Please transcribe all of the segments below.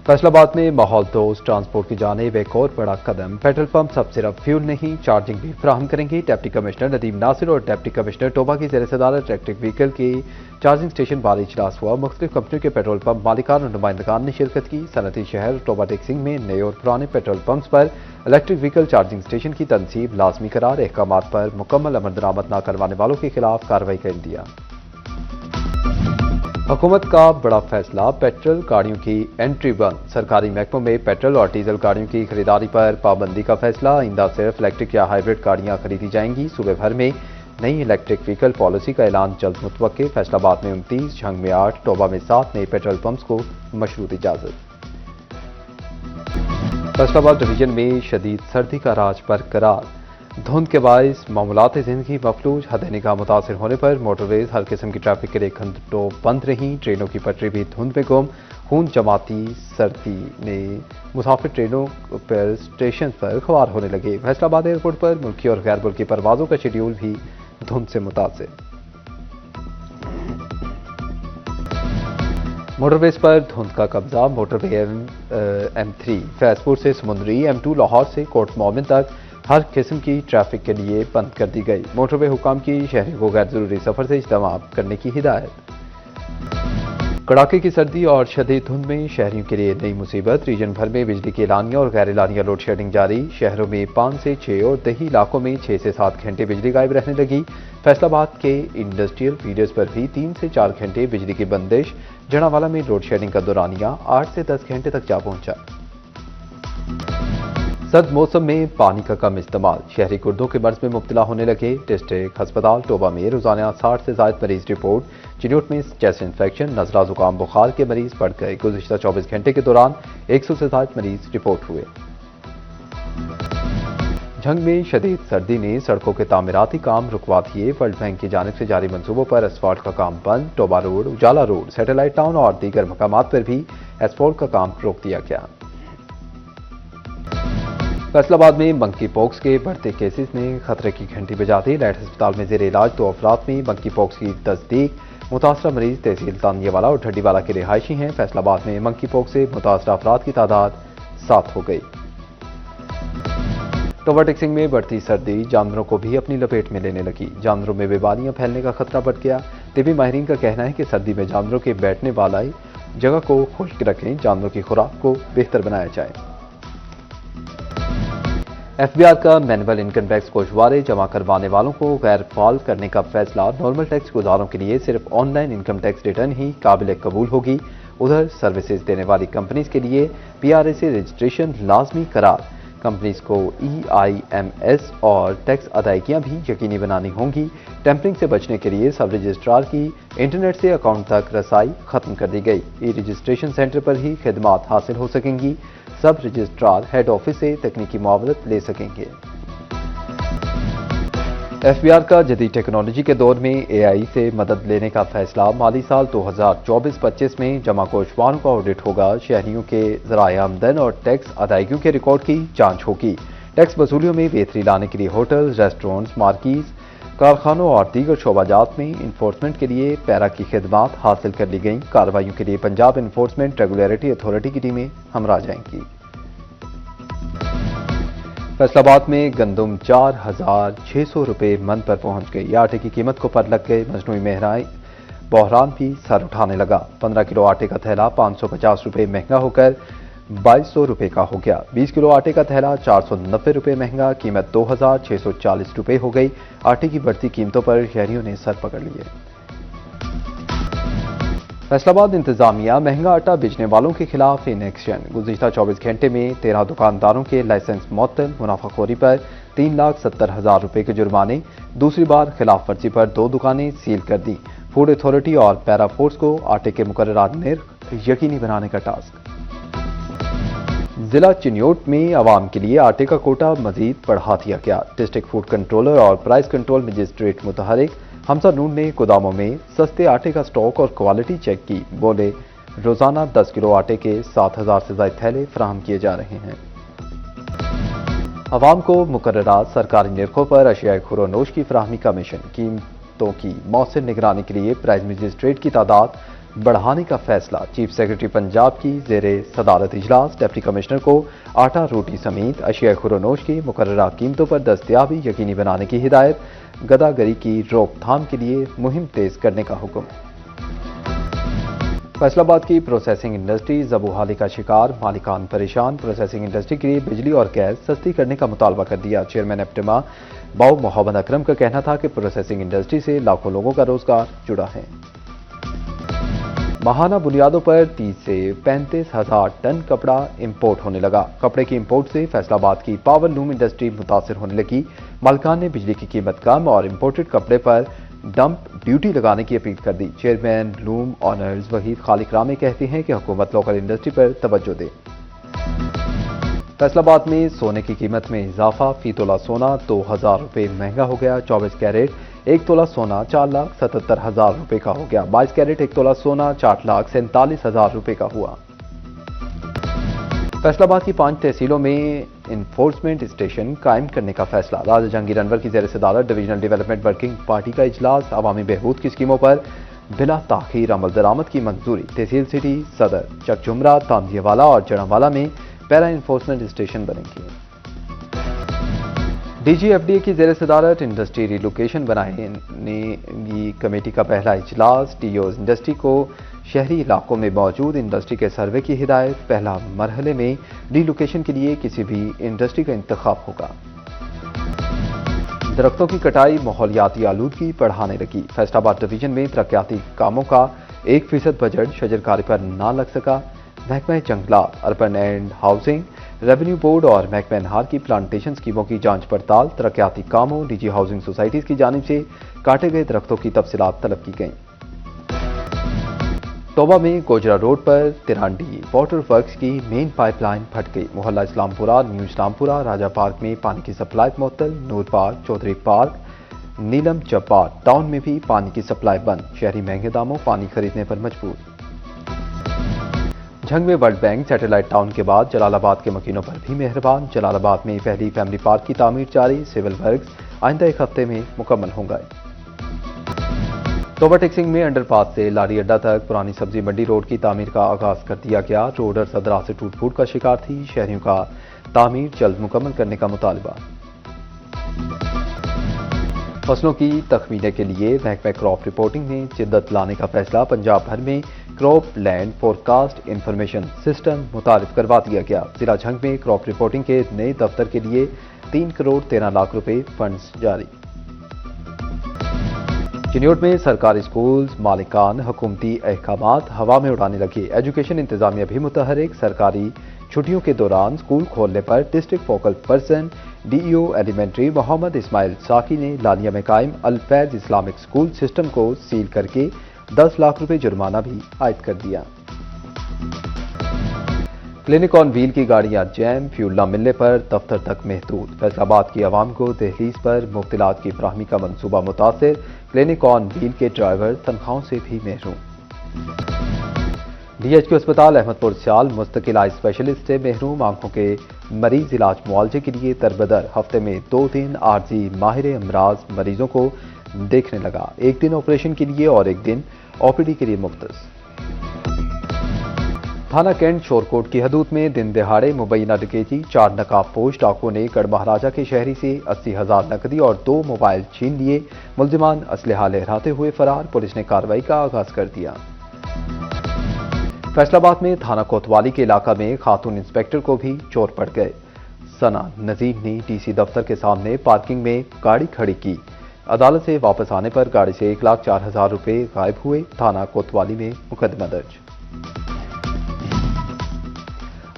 फैसलाबाद में माहौल दोस्त ट्रांसपोर्ट की जानिब एक और बड़ा कदम। पेट्रोल पंप अब सिर्फ फ्यूल नहीं चार्जिंग भी फराहम करेंगे। डिप्टी कमिश्नर नदीम नासिर और डिप्टी कमिश्नर टोबा की ज़ेर सदारत इलेक्ट्रिक व्हीकल की चार्जिंग स्टेशन बार इजलास हुआ। मुख्तलिफ कंपनियों के पेट्रोल पंप मालिकान और नुमाइंदगान ने शिरकत की। सनती शहर टोबा टेक्सिंग में नए और पुराने पेट्रोल पंप्स पर इलेक्ट्रिक व्हीकल चार्जिंग स्टेशन की तनसीब लाजमी करार। अहकामात पर मुकम्मल अमल दरामद न करवाने वालों के खिलाफ कार्रवाई का इंदिया। हुकूमत का बड़ा फैसला, पेट्रोल गाड़ियों की एंट्री बंद। सरकारी महकमों में पेट्रोल और डीजल गाड़ियों की खरीदारी पर पाबंदी का फैसला। आइंदा सिर्फ इलेक्ट्रिक या हाइब्रिड गाड़ियां खरीदी जाएंगी। सूबे भर में नई इलेक्ट्रिक व्हीकल पॉलिसी का ऐलान जल्द मुतवक्के। फैसलाबाद में 29, झंग में 8, टोबा में 7 नए पेट्रोल पंप्स को मशरूत इजाजत। फैसलाबाद डिवीजन में शदीद सर्दी का राज बरकरार। धुंध के बायस मामूलात जिंदगी मफलूज। हद निगाह मुतासर होने पर मोटरवेज हर किस्म की ट्रैफिक के लिए घंटों बंद रहीं। ट्रेनों की पटरी भी धुंध में गुम। खून जमाती सर्दी ने मुसाफिर ट्रेनों पर स्टेशन पर ख्वार होने लगे। फैसलाबाद एयरपोर्ट पर मुल्की और गैर मुल्की परवाजों का शेड्यूल भी धुंध से मुतासर। मोटरवेज पर धुंध का कब्जा। मोटरवे M3 फैजपुर से समुंदरी, M2 लाहौर से कोट मोमिन तक हर किस्म की ट्रैफिक के लिए बंद कर दी गई। मोटरवे हुकाम की शहरियों को गैर जरूरी सफर से इज्तनाब करने की हिदायत। कड़ाके की सर्दी और शदीद धुंध में शहरियों के लिए नई मुसीबत। रीजन भर में बिजली की एलानिया और गैर एलानिया लोड शेडिंग जारी। शहरों में 5 से 6 और देही इलाकों में 6 से 7 घंटे बिजली गायब रहने लगी। फैसलाबाद के इंडस्ट्रियल फीडर्स पर भी 3 से 4 घंटे बिजली की बंदिश। जड़ावाला में लोड शेडिंग का दौरानिया 8 से 10 घंटे तक जा पहुंचा। सर्द मौसम में पानी का कम इस्तेमाल। शहरी गुर्दों के मर्ज में मुब्तला होने लगे। डिस्ट्रिक्ट अस्पताल टोबा में रोजाना 60 से ज्यादा मरीज रिपोर्ट। चिन्योट में चेस्ट इंफेक्शन, नजला जुकाम बुखार के मरीज बढ़ गए। गुज़िश्ता 24 घंटे के दौरान 100 से ज्यादा मरीज रिपोर्ट हुए। झंग में शदीद सर्दी ने सड़कों के तामीराती काम रुकवा दिए। वर्ल्ड बैंक की जानिब से जारी मंसूबों पर एसफाल्ट का काम बंद। टोबा रोड, उजाला रोड, सैटेलाइट टाउन और दीगर मकामात पर भी एसफाल्ट का काम रोक दिया गया। फैसलाबाद में मंकी पॉक्स के बढ़ते केसेस ने खतरे की घंटी बजा दी। लाइट अस्पताल में जेर इलाज 2 अफराद में मंकी पॉक्स की तस्दीक। मुतासरा मरीज तहसील तानियावाला और ढड्डीवाला के रिहायशी हैं। फैसलाबाद में मंकी पॉक्स से मुतासरा अफराद की तादाद 7 हो गई। टोबा टेक्सिंग में बढ़ती सर्दी जानवरों को भी अपनी लपेट में लेने लगी। जानवरों में बीमारियां फैलने का खतरा बढ़ गया। तिबी माहिरीन का कहना है कि सर्दी में जानवरों के बैठने वाली जगह को खुश्क रखें। जानवरों की खुराक को बेहतर बनाया जाए। FBI का मैनुअल इनकम टैक्स गोशवारे जमा करवाने वालों को गैर फाल करने का फैसला। नॉर्मल टैक्स गुजारों के लिए सिर्फ ऑनलाइन इनकम टैक्स रिटर्न ही काबिल कबूल होगी। उधर सर्विसेज देने वाली कंपनीज के लिए PRA से रजिस्ट्रेशन लाजमी करार। कंपनीज को EIMS और टैक्स अदायगियां भी यकीनी बनानी होंगी। टेम्परिंग से बचने के लिए सब रजिस्ट्रार की इंटरनेट से अकाउंट तक रसाई खत्म कर दी गई। ई रजिस्ट्रेशन सेंटर पर ही खिदमात हासिल हो सकेंगी। सब रजिस्ट्रार हेड ऑफिस से तकनीकी मुआवनत ले सकेंगे। FBI का जदीद टेक्नोलॉजी के दौर में AI से मदद लेने का फैसला। माली साल 2024-25 में जमा गोशवारों का ऑडिट होगा। शहरियों के ज़राए आमदन और टैक्स अदायगियों के रिकॉर्ड की जांच होगी। टैक्स वसूलियों में बेहतरी लाने के लिए होटल, रेस्टोरेंट्स, मार्कीज, कारखानों और दीगर शोबाजात में इन्फोर्समेंट के लिए पैरा की खिदमात हासिल कर ली गई। कार्रवाइयों के लिए पंजाब इन्फोर्समेंट रेगुलेटरी अथॉरिटी की टीमें हमरा जाएंगी। फैसलाबाद में गंदम 4,600 रुपये मन पर पहुंच गई। आटे की कीमत को पर लग गए मजनूई महंगाई बहरान भी सर उठाने लगा। 15 किलो आटे का थैला 550 रुपये महंगा होकर 2200 रुपये का हो गया। 20 किलो आटे का थैला 490 रुपये महंगा, कीमत 2,640 रुपये हो गई। आटे की बढ़ती कीमतों पर शहरियों ने सर पकड़ लिए। फैसलाबाद इंतजामिया महंगा आटा बेचने वालों के खिलाफ इन एक्शन। गुज़िश्ता 24 घंटे में 13 दुकानदारों के लाइसेंस मुअत्तल। मुनाफाखोरी पर 3,70,000 रुपये के जुर्माने। दूसरी बार खिलाफ वर्जी पर 2 दुकानें सील कर दी। फूड अथॉरिटी और पैरा फोर्स को आटे के मुकर्ररा निर्ख यकीनी बनाने का टास्क। जिला चिन्योट में आवाम के लिए आटे का कोटा मजीद बढ़ा दिया गया। डिस्ट्रिक्ट फूड कंट्रोलर और प्राइस कंट्रोल मजिस्ट्रेट मुतहरिक हमजा नून ने गोदामों में सस्ते आटे का स्टॉक और क्वालिटी चेक की। बोले रोजाना 10 किलो आटे के 7,000 से ज्यादा थैले फराहम किए जा रहे हैं। आवाम को मुकर्ररा सरकारी निर्खों पर अशियाए खुरोनोश की फराहमी का मिशन। कीमतों की मौसर निगरानी के लिए प्राइस मजिस्ट्रेट की तादाद बढ़ाने का फैसला। चीफ सेक्रेटरी पंजाब की जेर सदारत इजलास डिप्टी कमिश्नर को आटा रोटी समेत अशिया खुरोनोश की मुकर्ररा कीमतों पर दस्तयाबी यकीनी बनाने की हिदायत। गदागरी की रोकथाम के लिए मुहिम तेज करने का हुक्म। फैसलाबाद की प्रोसेसिंग इंडस्ट्री ज़बूहाली का शिकार, मालिकान परेशान। प्रोसेसिंग इंडस्ट्री के लिए बिजली और गैस सस्ती करने का मुतालबा कर दिया। चेयरमैन एप्टिमा बाऊ मोहम्मद अकरम का कहना था कि प्रोसेसिंग इंडस्ट्री से लाखों लोगों का रोजगार जुड़ा है। माहाना बुनियादों पर 30 से 35 हजार टन कपड़ा इंपोर्ट होने लगा। कपड़े की इंपोर्ट से फैसलाबाद की पावर लूम इंडस्ट्री मुतासिर होने लगी। मालिकान ने बिजली की कीमत कम और इंपोर्टेड कपड़े पर डंप ड्यूटी लगाने की अपील कर दी। चेयरमैन लूम ऑनर्स वहीद खालिक रामे कहते हैं कि हुकूमत लोकल इंडस्ट्री पर तवज्जो दे। फैसलाबाद में सोने की कीमत में इजाफा। फी तोला सोना 2000 रुपये महंगा हो गया। 24 कैरेट 1 तोला सोना 4,77,000 रुपये का हो गया। 22 कैरेट 1 तोला सोना 4,47,000 रुपये का हुआ। फैसलाबाद की 5 तहसीलों में इन्फोर्समेंट स्टेशन कायम करने का फैसला। राजा जहांगीर अनवर की जेर सदारत डिवीजनल डेवलपमेंट वर्किंग पार्टी का इजलास। अवामी बहबूद की स्कीमों पर बिला ताखीर अमल दरामद की मंजूरी। तहसील सिटी, सदर, चकजुमरा, तांदियावाला और जड़ावाला में पैरा इन्फोर्समेंट स्टेशन बनेंगे। DGFDA की जेर सदारत इंडस्ट्री रिलोकेशन बनाने की कमेटी का पहला इजलास। टीओज इंडस्ट्री को शहरी इलाकों में मौजूद इंडस्ट्री के सर्वे की हिदायत। पहला मरहले में रिलोकेशन के लिए किसी भी इंडस्ट्री का इंतखाब होगा। दरख्तों की कटाई माहौलियाती आलूदगी बढ़ाने लगी। फैसलाबाद डिवीजन में तरक्याती कामों का 1% बजट शजरकारी पर ना लग सका। महकमा जंगलात, urban and housing, revenue board और महकमा नहार की प्लांटेशन स्कीमों की जांच पड़ताल। तरक्याती कामों, निजी हाउसिंग सोसाइटीज की जानिब से काटे गए दरख्तों की तफसीलात तलब की गईं। तोबा में गोजरा रोड पर तिरांडी वाटर वर्क्स की मेन पाइपलाइन फट गई। मोहल्ला इस्लामपुरा, न्यू इस्लामपुरा, राजा पार्क में पानी की सप्लाई मुअत्तल। नूर पार्क, चौधरी पार्क, नीलम चब्बार टाउन में भी पानी की सप्लाई बंद। शहरी महंगे दामों पानी खरीदने पर मजबूर। झंग में वर्ल्ड बैंक सैटेलाइट टाउन के बाद जलालाबाद के मकीनों पर भी मेहरबान। जलालाबाद में पहली फैमिली पार्क की तामीर जारी। सिविल वर्क्स आइंदा एक हफ्ते में मुकम्मल होंगे। तोबा टेक्सिंग में अंडरपास से लारी अड्डा तक पुरानी सब्जी मंडी रोड की तामीर का आगाज कर दिया गया। रोड और सदरा से टूट फूट का शिकार थी। शहरियों का तामीर जल्द मुकम्मल करने का मुतालबा। फसलों की तखमीने के लिए महकमा क्रॉप रिपोर्टिंग में जिद्दत लाने का फैसला। पंजाब भर में crop land forecast information system मुतारिफ करवा दिया गया। जिला झंग में क्रॉप रिपोर्टिंग के नए दफ्तर के लिए 3 करोड़ 13 लाख रुपए फंड्स जारी। चिन्योट में सरकारी स्कूल्स मालिकान हुकूमती अहकामात हवा में उड़ाने लगे। एजुकेशन इंतजामिया भी मुतहरिक। सरकारी छुट्टियों के दौरान स्कूल खोलने पर district focal person DEO elementary Mohammad Ismail Saqi ने लालिया में कायम अल-फैज इस्लामिक स्कूल सिस्टम को सील करके 10 लाख रुपए जुर्माना भी आयद कर दिया। क्लिनिक ऑन व्हील की गाड़ियां जैम, फ्यूल न मिलने पर दफ्तर तक महदूद। फैसलाबाद की आवाम को दहलीज पर मुफ्त इलाज की फराहमी का मंसूबा मुतासिर। क्लिनिक ऑन व्हील के ड्राइवर तनख्वाहों से भी महरूम। DHQ अस्पताल अहमदपुर सियाल मुस्तकिल आई स्पेशलिस्ट से महरूम। आंखों के मरीज इलाज मुआवजे के लिए तरबदर। हफ्ते में 2 दिन आरजी माहिर अमराज मरीजों को देखने लगा। 1 दिन ऑपरेशन के लिए और 1 दिन OPD के लिए मुख्तस। थाना कैंट शोरकोट की हदूद में दिन दिहाड़े मुबैना डकैती। 4 नकाबपोश डाकुओं ने गढ़ महाराजा के शहरी से 80,000 नकदी और 2 मोबाइल छीन लिए। मुलजिमान असलहा लहराते हुए फरार। पुलिस ने कार्रवाई का आगाज कर दिया। फैसलाबाद में थाना कोतवाली के इलाका में खातून इंस्पेक्टर को भी चोर पड़ गए। सना नजीम ने DC दफ्तर के सामने पार्किंग में गाड़ी खड़ी की। अदालत से वापस आने पर गाड़ी से 1,04,000 रुपए गायब हुए। थाना कोतवाली में मुकदमा दर्ज।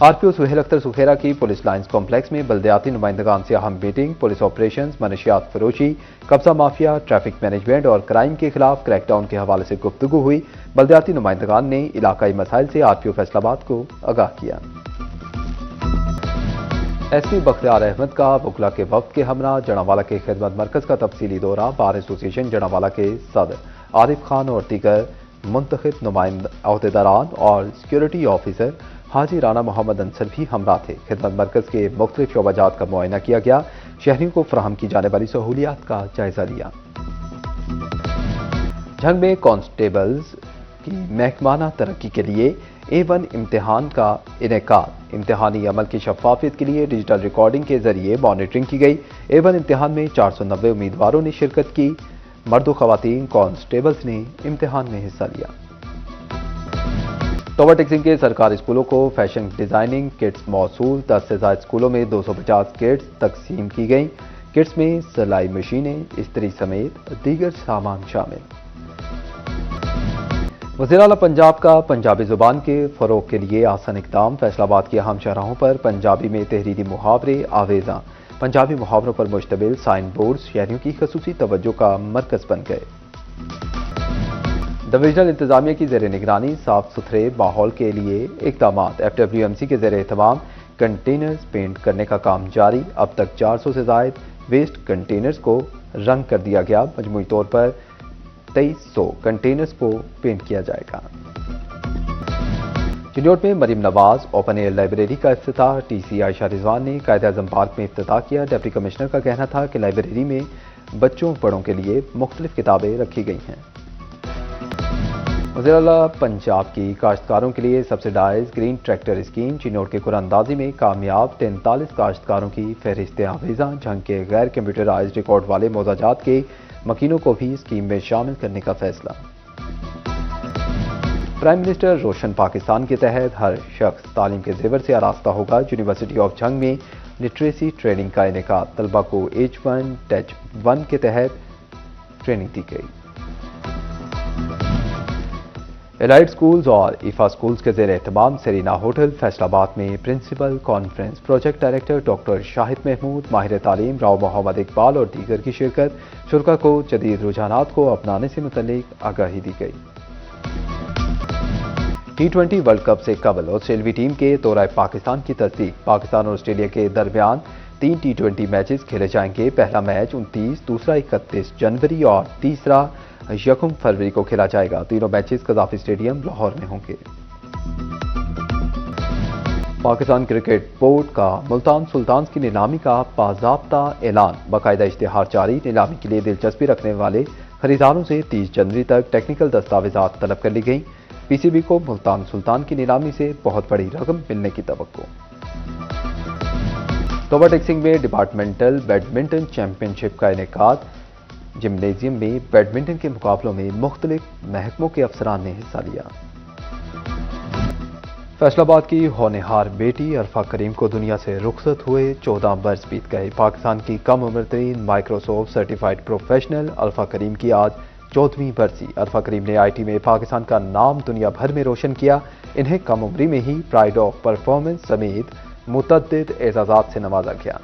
RPO सुहेल अख्तर सुखेरा की पुलिस लाइन्स कॉम्प्लेक्स में बल्दियाती नुमाइंदगान से अहम मीटिंग। पुलिस ऑपरेशंस, मनशियात फरोशी, कब्जा माफिया, ट्रैफिक मैनेजमेंट और क्राइम के खिलाफ क्रैकडाउन के हवाले से गुफ्तगू हुई। बल्दियाती नुमाइंदगान ने इलाकाई मसाइल से RPO फैसलाबाद को आगाह किया। SP बख्तियार अहमद का वकला के वक्त के हमरा जड़ावाला के खिदमत मरकज का तफसीली दौरा। बार एसोसिएशन जड़ावाला के सदर आरिफ खान और दीगर मुंतखब नुमाइंदा अहदेदारान और सिक्योरिटी ऑफिसर हाजी राना मोहम्मद अंसर भी हमरा थे। खिदमत मरकज के मुख्तलिफ शोबाजात का मुआयना किया गया। शहरियों को फराहम की जाने वाली सहूलियात का जायजा लिया। झंग में कांस्टेबल्स की महकमाना तरक्की के लिए A1 इम्तिहान का इनेकाद। इम्तिहानी अमल की शफाफियत के लिए डिजिटल रिकॉर्डिंग के जरिए मॉनिटरिंग की गई। A1 इम्तिहान में 490 उम्मीदवारों ने शिरकत की। मर्द व खवातीन कांस्टेबल्स ने इम्तिहान में हिस्सा लिया। तोबा टेक्सिंग के सरकारी स्कूलों को फैशन डिजाइनिंग किट्स मौसूल। 10 से ज्यादा स्कूलों में 250 किट्स तकसीम की गई। किट्स में सिलाई मशीनें, इस्त्री समेत दीगर सामान शामिल। वज़ीर आला पंजाब का पंजाबी जुबान के फरोग के लिए आसान इक़दाम। फैसलाबाद की अहम शाहराहों पर पंजाबी में तहरीरी मुहावरे आवेज़ा। पंजाबी मुहावरों पर मुश्तमिल साइन बोर्ड शहरियों की खसूसी तवज्जो का मरकज बन गए। डिवीजनल इंतजामिया की ज़ेर निगरानी साफ सुथरे माहौल के लिए इक़दाम। FWMC के ज़ेर एहतमाम कंटेनर्स पेंट करने का काम जारी। अब तक 400 से ज़ायद वेस्ट कंटेनर्स को रंग कर दिया गया। मजमूई तौर पर 2300 कंटेनर्स को पेंट किया जाएगा। चिन्नौट में Maryam Nawaz open air library का इफ्तिताह। TC आयशा रिजवान ने कायद-ए-आज़म पार्क में इफ्तिताह किया। डिप्टी कमिश्नर का कहना था कि लाइब्रेरी में बच्चों बड़ों के लिए मुख्तलिफ किताबें रखी गई हैं। वज़ीर आला पंजाब की काश्तकारों के लिए सब्सिडाइज ग्रीन ट्रैक्टर स्कीम। चिन्नौट के कुरानंदाजी में कामयाब 43 काश्तकारों की फहरिस्त आवेज़ा। झंग के गैर कंप्यूटराइज रिकॉर्ड वाले मौजाजात के मकीनों को भी स्कीम में शामिल करने का फैसला। प्राइम मिनिस्टर रोशन पाकिस्तान के तहत हर शख्स तालीम के जेवर से आरास्ता होगा। यूनिवर्सिटी ऑफ झंग में लिटरेसी ट्रेनिंग का इनेकाद। तलबा को H1 टच 1 के तहत ट्रेनिंग दी गई। एलाइड स्कूल्स और ईफा स्कूल्स के ज़ेर एहतमाम सेरीना होटल फैसलाबाद में principal conference. Project director doctor Shahid Mahmood, माहिर तालीम राव मोहम्मद इकबाल और दीगर की शिरकत। शुरका को जदीद रुझानात को अपनाने से मुतल्लिक आगाही दी गई। T20 वर्ल्ड कप से कबल ऑस्ट्रेलियाई टीम के दौरे पाकिस्तान की तस्दीक। पाकिस्तान और ऑस्ट्रेलिया के दरमियान 3 T20 मैचेस खेले जाएंगे। पहला मैच 29, दूसरा 31 जनवरी और तीसरा 1 फरवरी को खेला जाएगा। तीनों मैचेस कज़ाफी स्टेडियम लाहौर में होंगे। पाकिस्तान क्रिकेट बोर्ड का मुल्तान सुल्तान्स की नीलामी का बाज़ाब्ता ऐलान। बाकायदा इश्तिहार जारी। नीलामी के लिए दिलचस्पी रखने वाले खरीदारों से 30 जनवरी तक टेक्निकल दस्तावेजात तलब कर ली गई। PCB को मुल्तान सुल्तान की नीलामी से बहुत बड़ी रकम मिलने की तवक्को। तोबा टेक्सिंग में डिपार्टमेंटल बैडमिंटन चैंपियनशिप का इनेकाद। जिम्नेजियम में बैडमिंटन के मुकाबलों में मुख्तलिफ महकमों के अफसरान ने हिस्सा लिया। फैसलाबाद की होनहार बेटी अरफा करीम को दुनिया से रुखसत हुए 14 बरस बीत गए। पाकिस्तान की कम उम्र तरीन माइक्रोसॉफ्ट सर्टिफाइड प्रोफेशनल अरफा करीम की आज 14वीं बरसी। अरफा करीम ने IT में पाकिस्तान का नाम दुनिया भर में रोशन किया। इन्हें कम उम्री में ही प्राइड ऑफ परफॉर्मेंस समेत मुतअद्दिद एजाजात से नवाजा गया।